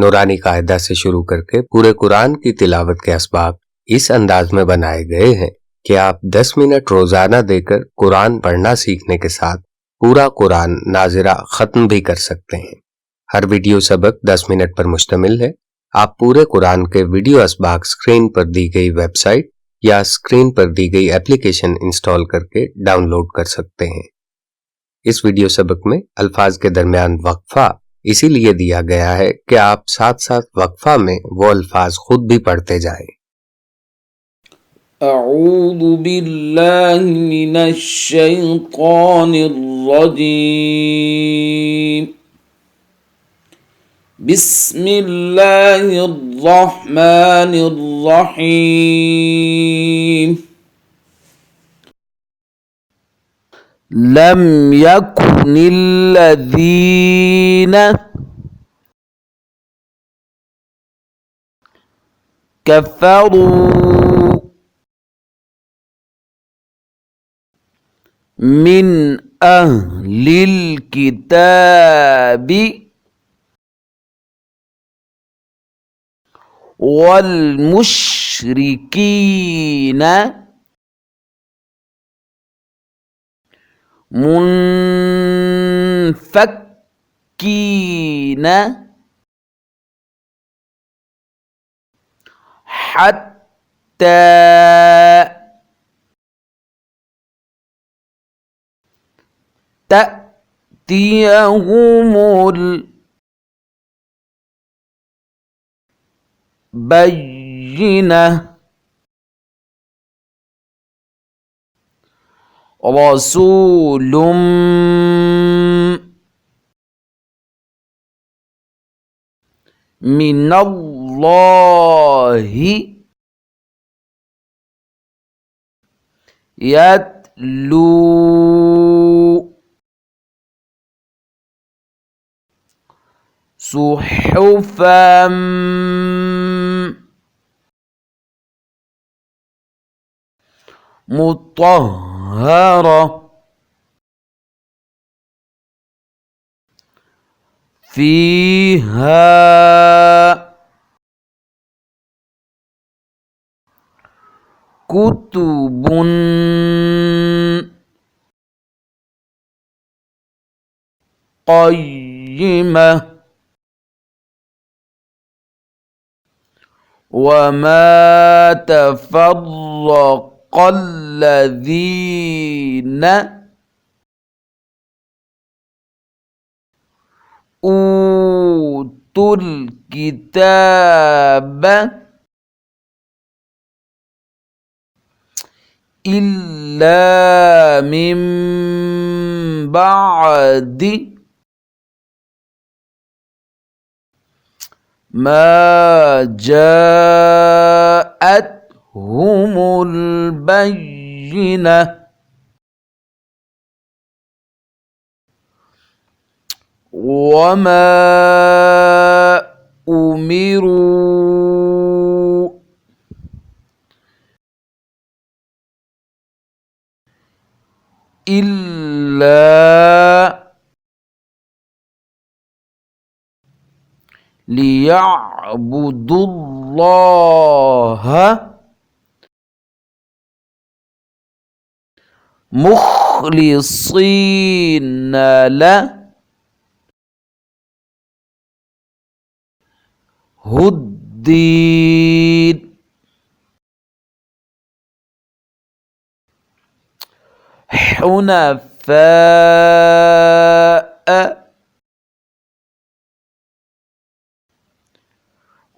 نورانی قاعدہ سے شروع کر کے پورے قرآن کی تلاوت کے اسباق اس انداز میں بنائے گئے ہیں کہ آپ 10 منٹ روزانہ دے کر قرآن پڑھنا سیکھنے کے ساتھ پورا قرآن ناظرہ ختم بھی کر سکتے ہیں۔ ہر ویڈیو سبق 10 منٹ پر مشتمل ہے۔ آپ پورے قرآن کے ویڈیو اسباق سکرین پر دی گئی ویب سائٹ یا سکرین پر دی گئی اپلیکیشن انسٹال کر کے ڈاؤن لوڈ کر سکتے ہیں۔ اس ویڈیو سبق میں الفاظ کے درمیان وقفہ اسی لیے دیا گیا ہے کہ آپ ساتھ ساتھ وقفہ میں وہ الفاظ خود بھی پڑھتے جائیں۔ اعوذ باللہ من الشیطان الرجیم، بسم اللہ الرحمن الرحیم۔ لم يكن الذين كفروا من أهل الكتاب والمشركين منفكين حتى تأتيهم البينة، رسول من الله يتلو صحفا مطهرة فيها كتب قيمة وما تفرق الذين أوتوا الكتاب إلا من بعد ما جاءتهم البينة وما أمروا إلا ليعبدوا الله مخلصين له الدين حنفاء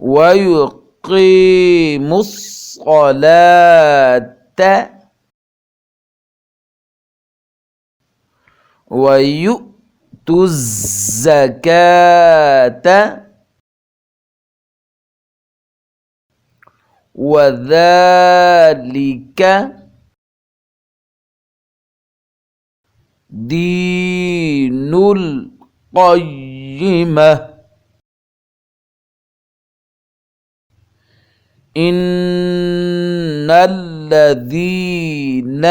ويقيموا الصلاة ويؤتوا الزكاة وذلك دين القيمة إن الذين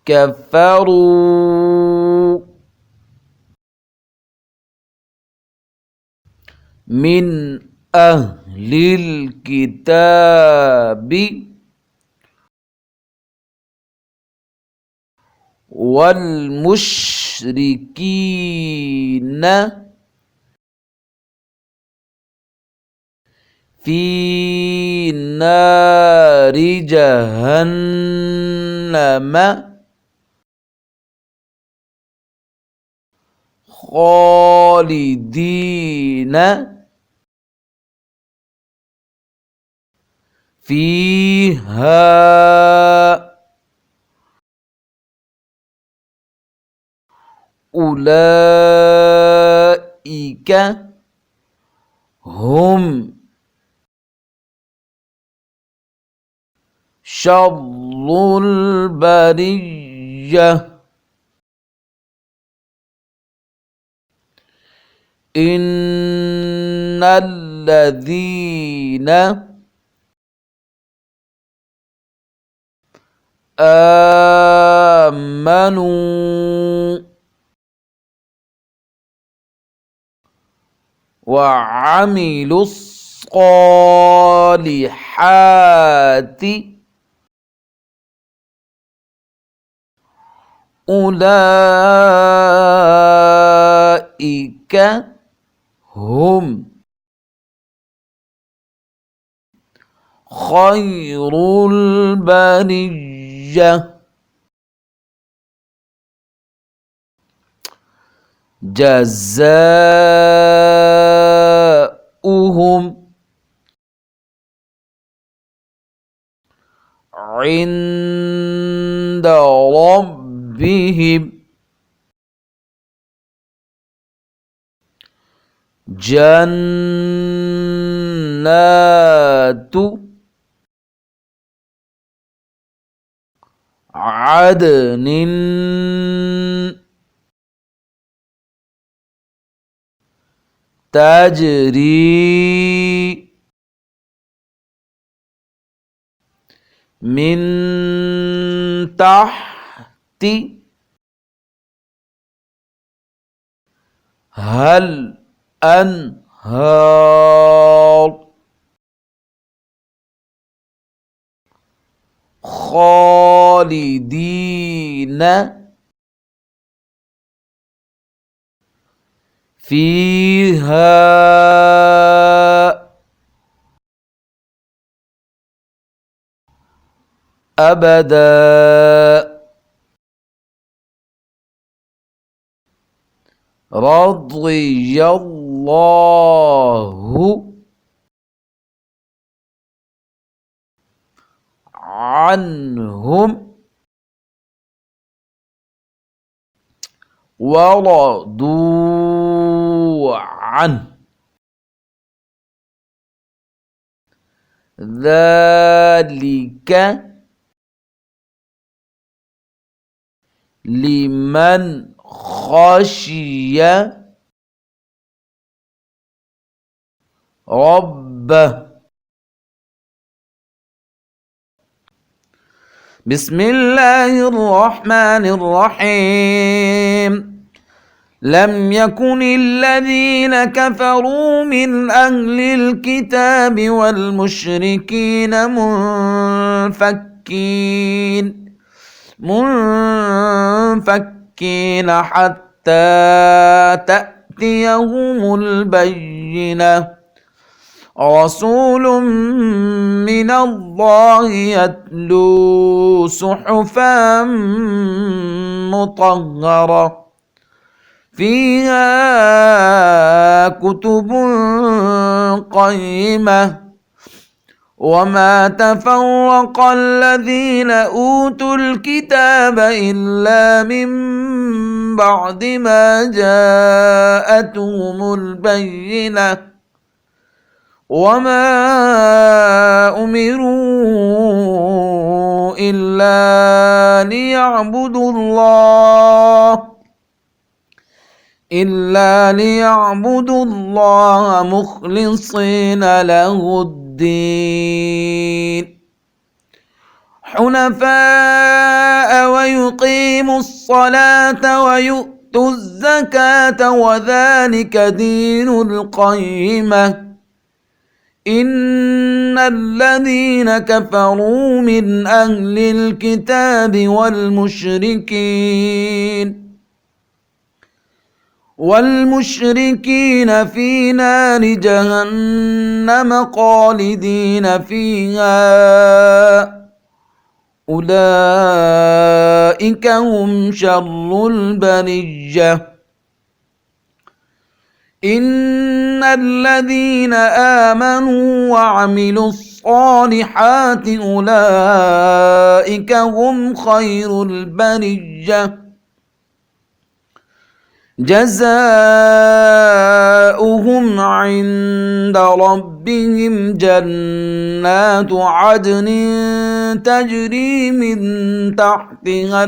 كفروا من أهل الكتاب والمشركين في نار جهنم خالدين فيها أولئك هم شر البرية إن الذين آمنوا وعملوا الصالحات أولئك هم خير البرية جزاؤهم عند ربهم جنات عدن تجري من تحتها الأنهار خالدين فيها أبدا رضي الله عنهم ورضوا عنه ذلك لمن خشي ربه. بسم الله الرحمن الرحيم. لم يكن الذين كفروا من أهل الكتاب والمشركين منفكين حتى تأتيهم البينة رسول من الله يتلو صحفا مطهرة فيها كتب قيمة وما تفرق الذين أوتوا الكتاب إلا من بعد ما جاءتهم البينة وما أمروا إلا ليعبدوا الله مخلصين له الدين حنفاء ويقيموا الصلاة ويؤتوا وَآتُوا الزَّكَاةَ وَذَلِكَ دِينُ الْقَيِّمَةِ إِنَّ الَّذِينَ كَفَرُوا مِنْ أَهْلِ الْكِتَابِ والمشركين في نار جهنم خالدين فيها أولئك هم شر البرية إن الذين آمنوا وعملوا الصالحات أولئك هم خير البرية جزاؤهم عند ربهم جنات عدن تجري من تحتها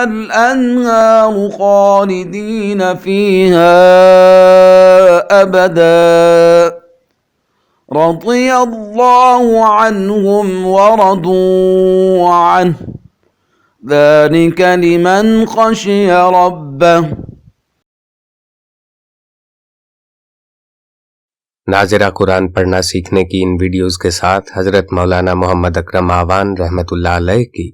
الأنهار خالدين فيها أبدا رضي الله عنهم ورضوا عنه ذلك لمن خشي ربه. ناظرہ قرآن پڑھنا سیکھنے کی ان ویڈیوز کے ساتھ حضرت مولانا محمد اکرم آوان رحمۃ اللہ علیہ کی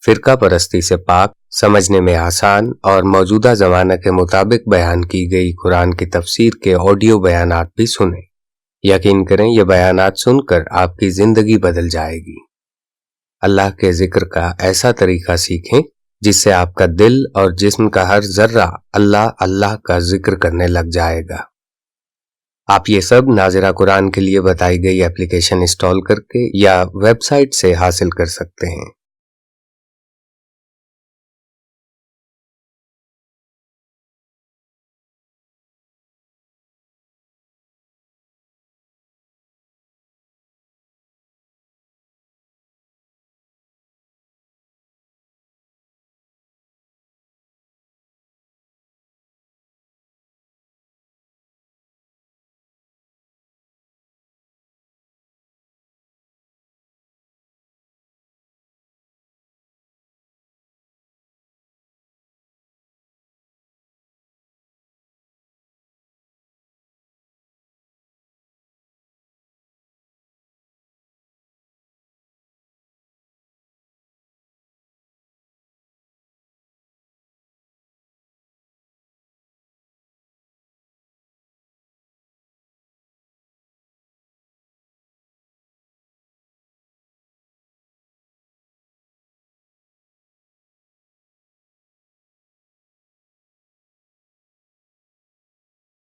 فرقہ پرستی سے پاک، سمجھنے میں آسان اور موجودہ زمانہ کے مطابق بیان کی گئی قرآن کی تفسیر کے آڈیو بیانات بھی سنیں۔ یقین کریں یہ بیانات سن کر آپ کی زندگی بدل جائے گی۔ اللہ کے ذکر کا ایسا طریقہ سیکھیں جس سے آپ کا دل اور جسم کا ہر ذرہ اللہ اللہ کا ذکر کرنے لگ جائے گا۔ آپ یہ سب ناظرہ قرآن کے لیے بتائی گئی اپلیکیشن انسٹال کر کے یا ویب سائٹ سے حاصل کر سکتے ہیں۔